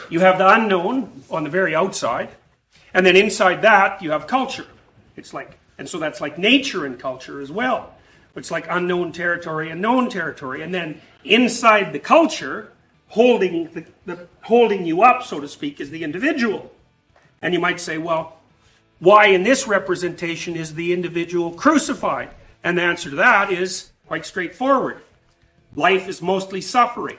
You have the unknown on the very outside, and then inside that you have culture. And so that's like nature and culture as well. It's like unknown territory and known territory. And then inside the culture, holding you up, so to speak, is the individual. And you might say, well, why in this representation is the individual crucified? And the answer to that is quite straightforward. Life is mostly suffering.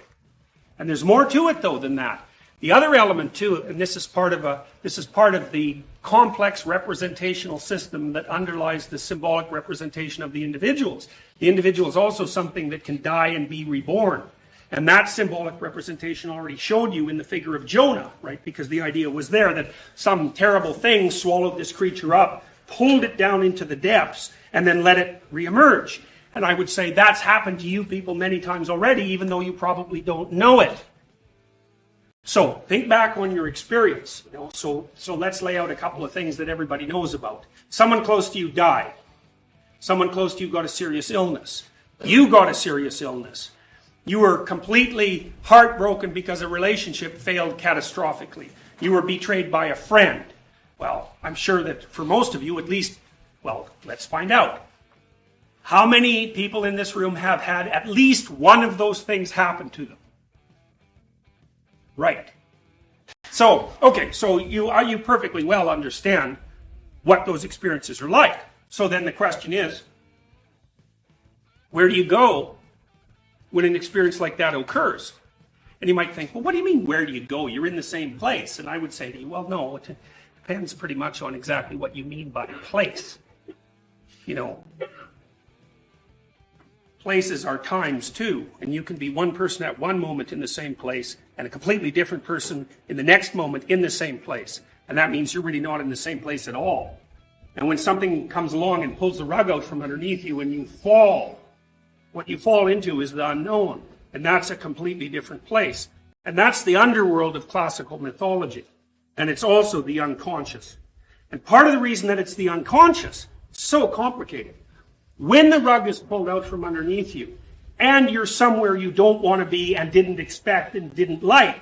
And there's more to it, though, than that. The other element, too, and this is part of the complex representational system that underlies the symbolic representation of the individuals. The individual is also something that can die and be reborn. And that symbolic representation already showed you in the figure of Jonah, right? Because the idea was there that some terrible thing swallowed this creature up, pulled it down into the depths, and then let it reemerge. And I would say that's happened to you people many times already, even though you probably don't know it. So think back on your experience. So let's lay out a couple of things that everybody knows about. Someone close to you died. Someone close to you got a serious illness. You got a serious illness. You were completely heartbroken because a relationship failed catastrophically. You were betrayed by a friend. Well, I'm sure that for most of you, at least, well, let's find out. How many people in this room have had at least one of those things happen to them? Right. So, okay, so you perfectly well understand what those experiences are like. So then the question is, where do you go when an experience like that occurs? And you might think, well, what do you mean, where do you go? You're in the same place. And I would say to you, well, no, it depends pretty much on exactly what you mean by place. Places are times too, and you can be one person at one moment in the same place and a completely different person in the next moment in the same place. And that means you're really not in the same place at all. And when something comes along and pulls the rug out from underneath you and you fall, what you fall into is the unknown. And that's a completely different place. And that's the underworld of classical mythology. And it's also the unconscious. And part of the reason that it's the unconscious, it's so complicated. When the rug is pulled out from underneath you, and you're somewhere you don't want to be and didn't expect and didn't like,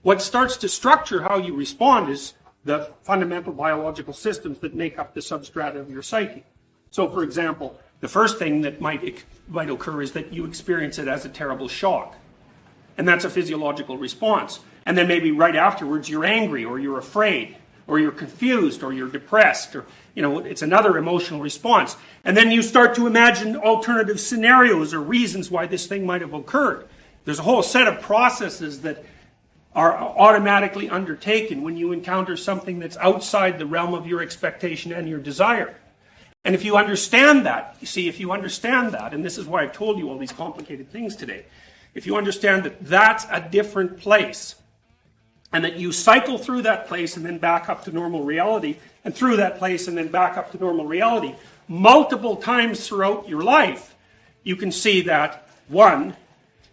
what starts to structure how you respond is the fundamental biological systems that make up the substrata of your psyche. So, for example, the first thing that might occur is that you experience it as a terrible shock. And that's a physiological response. And then maybe right afterwards you're angry, or you're afraid, or you're confused, or you're depressed, or it's another emotional response. And then you start to imagine alternative scenarios or reasons why this thing might have occurred. There's a whole set of processes that are automatically undertaken when you encounter something that's outside the realm of your expectation and your desire. And if you understand that, and this is why I've told you all these complicated things today, if you understand that that's a different place, and that you cycle through that place and then back up to normal reality, and through that place and then back up to normal reality, multiple times throughout your life, you can see that, one,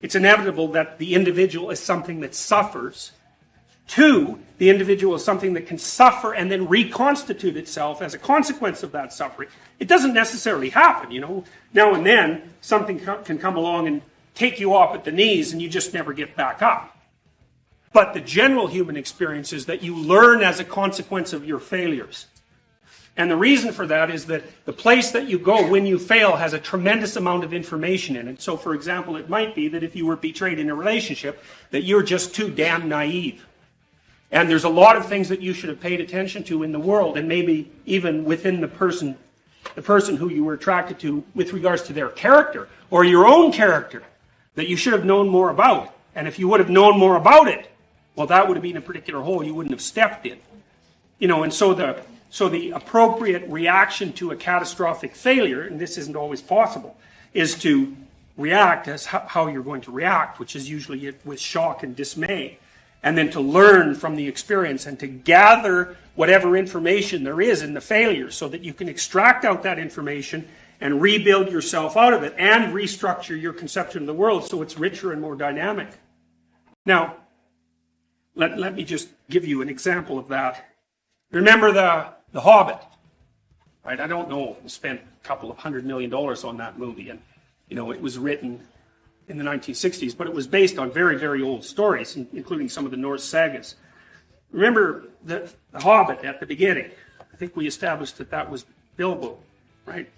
it's inevitable that the individual is something that suffers. Two, the individual is something that can suffer and then reconstitute itself as a consequence of that suffering. It doesn't necessarily happen, Now and then, something can come along and take you off at the knees and you just never get back up. But the general human experience is that you learn as a consequence of your failures. And the reason for that is that the place that you go when you fail has a tremendous amount of information in it. So, for example, it might be that if you were betrayed in a relationship, that you're just too damn naive. And there's a lot of things that you should have paid attention to in the world, and maybe even within the person who you were attracted to with regards to their character, or your own character, that you should have known more about. And if you would have known more about it, well, that would have been a particular hole you wouldn't have stepped in. And so the appropriate reaction to a catastrophic failure, and this isn't always possible, is to react as how you're going to react, which is usually with shock and dismay, and then to learn from the experience and to gather whatever information there is in the failure so that you can extract out that information and rebuild yourself out of it and restructure your conception of the world so it's richer and more dynamic. Now, let me just give you an example of that. Remember the Hobbit, right? I don't know, I spent a couple of $100 million on that movie, and it was written in the 1960s, but it was based on very, very old stories, including some of the Norse sagas. Remember the Hobbit at the beginning. I think we established that was Bilbo, right?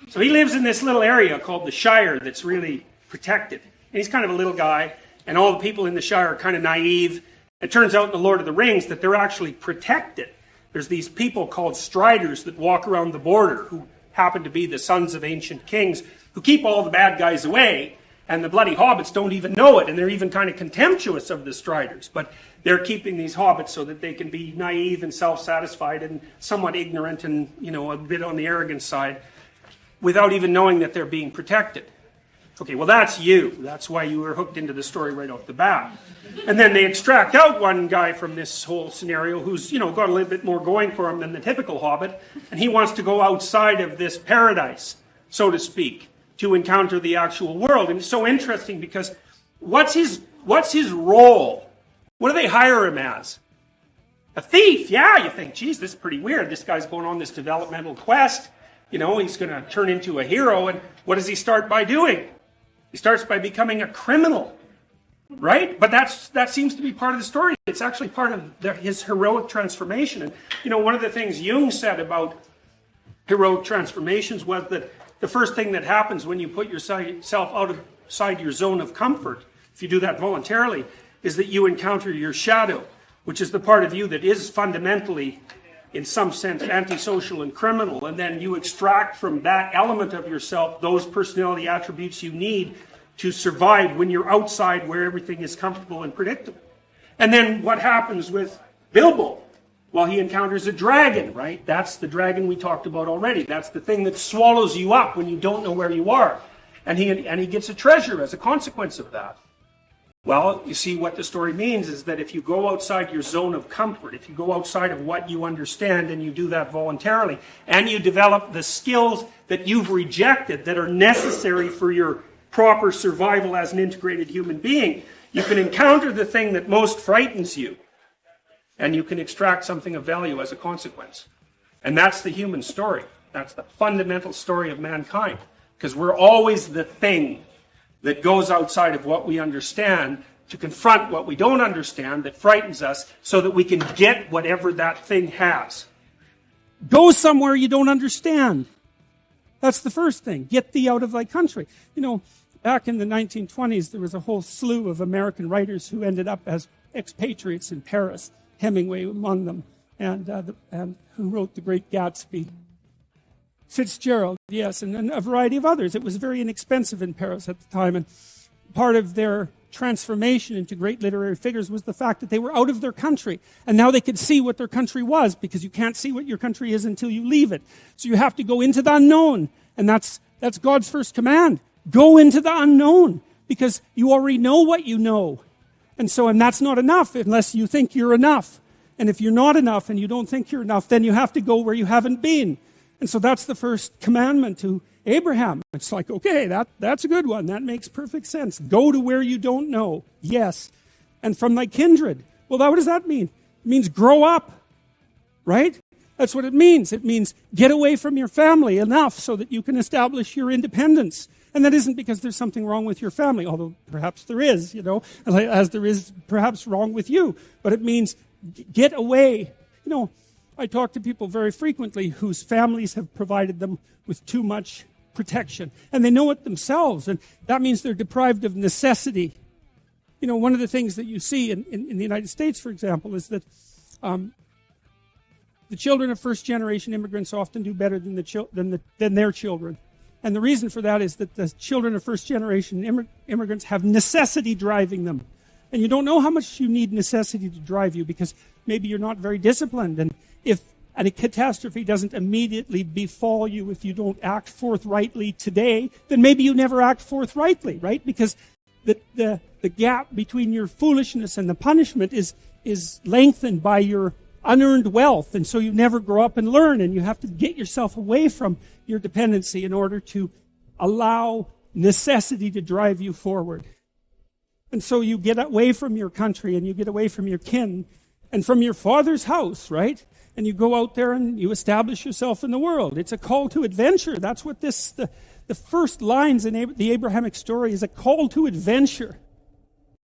So he lives in this little area called the Shire that's really protected. And he's kind of a little guy, and all the people in the Shire are kind of naive. It turns out in the Lord of the Rings that they're actually protected. There's these people called Striders that walk around the border who happen to be the sons of ancient kings who keep all the bad guys away, and the bloody hobbits don't even know it, and they're even kind of contemptuous of the Striders. But they're keeping these hobbits so that they can be naive and self-satisfied and somewhat ignorant and, a bit on the arrogant side without even knowing that they're being protected. Okay, well that's you. That's why you were hooked into the story right off the bat. And then they extract out one guy from this whole scenario who's, got a little bit more going for him than the typical hobbit, and he wants to go outside of this paradise, so to speak, to encounter the actual world. And it's so interesting because what's his role? What do they hire him as? A thief. Yeah, you think, geez, this is pretty weird. This guy's going on this developmental quest. He's going to turn into a hero. And what does he start by doing? He starts by becoming a criminal, right? But that seems to be part of the story. It's actually part of his heroic transformation. And, one of the things Jung said about heroic transformations was that the first thing that happens when you put yourself outside your zone of comfort, if you do that voluntarily, is that you encounter your shadow, which is the part of you that is fundamentally, in some sense, antisocial and criminal. And then you extract from that element of yourself those personality attributes you need to survive when you're outside where everything is comfortable and predictable. And then what happens with Bilbo? Well, he encounters a dragon, right? That's the dragon we talked about already. That's the thing that swallows you up when you don't know where you are. And he gets a treasure as a consequence of that. Well, you see, what the story means is that if you go outside your zone of comfort, if you go outside of what you understand and you do that voluntarily, and you develop the skills that you've rejected that are necessary for your proper survival as an integrated human being, you can encounter the thing that most frightens you, and you can extract something of value as a consequence. And that's the human story. That's the fundamental story of mankind. Because we're always the thing that goes outside of what we understand to confront what we don't understand that frightens us so that we can get whatever that thing has. Go somewhere you don't understand. That's the first thing. Get thee out of thy country. Back in the 1920s, there was a whole slew of American writers who ended up as expatriates in Paris, Hemingway among them, and who wrote The Great Gatsby. Fitzgerald, yes, and a variety of others. It was very inexpensive in Paris at the time, and part of their transformation into great literary figures was the fact that they were out of their country, and now they could see what their country was, because you can't see what your country is until you leave it. So you have to go into the unknown, and that's God's first command. Go into the unknown, because you already know what you know. And that's not enough unless you think you're enough. And if you're not enough and you don't think you're enough, then you have to go where you haven't been. And so that's the first commandment to Abraham. It's like, okay, that's a good one. That makes perfect sense. Go to where you don't know. Yes. And from thy kindred. Well, what does that mean? It means grow up, right? That's what it means. It means get away from your family enough so that you can establish your independence. And that isn't because there's something wrong with your family, although perhaps there is, as there is perhaps wrong with you. But it means get away. I talk to people very frequently whose families have provided them with too much protection. And they know it themselves. And that means they're deprived of necessity. One of the things that you see in the United States, for example, is that the children of first-generation immigrants often do better than their children. And the reason for that is that the children of first-generation immigrants have necessity driving them. And you don't know how much you need necessity to drive you, because maybe you're not very disciplined. And if a catastrophe doesn't immediately befall you if you don't act forthrightly today, then maybe you never act forthrightly, right? Because the gap between your foolishness and the punishment is lengthened by your unearned wealth. And so you never grow up and learn, and you have to get yourself away from your dependency in order to allow necessity to drive you forward. And so you get away from your country, and you get away from your kin and from your father's house, right? And you go out there and you establish yourself in the world. It's a call to adventure. That's what the first lines in the Abrahamic story is, a call to adventure.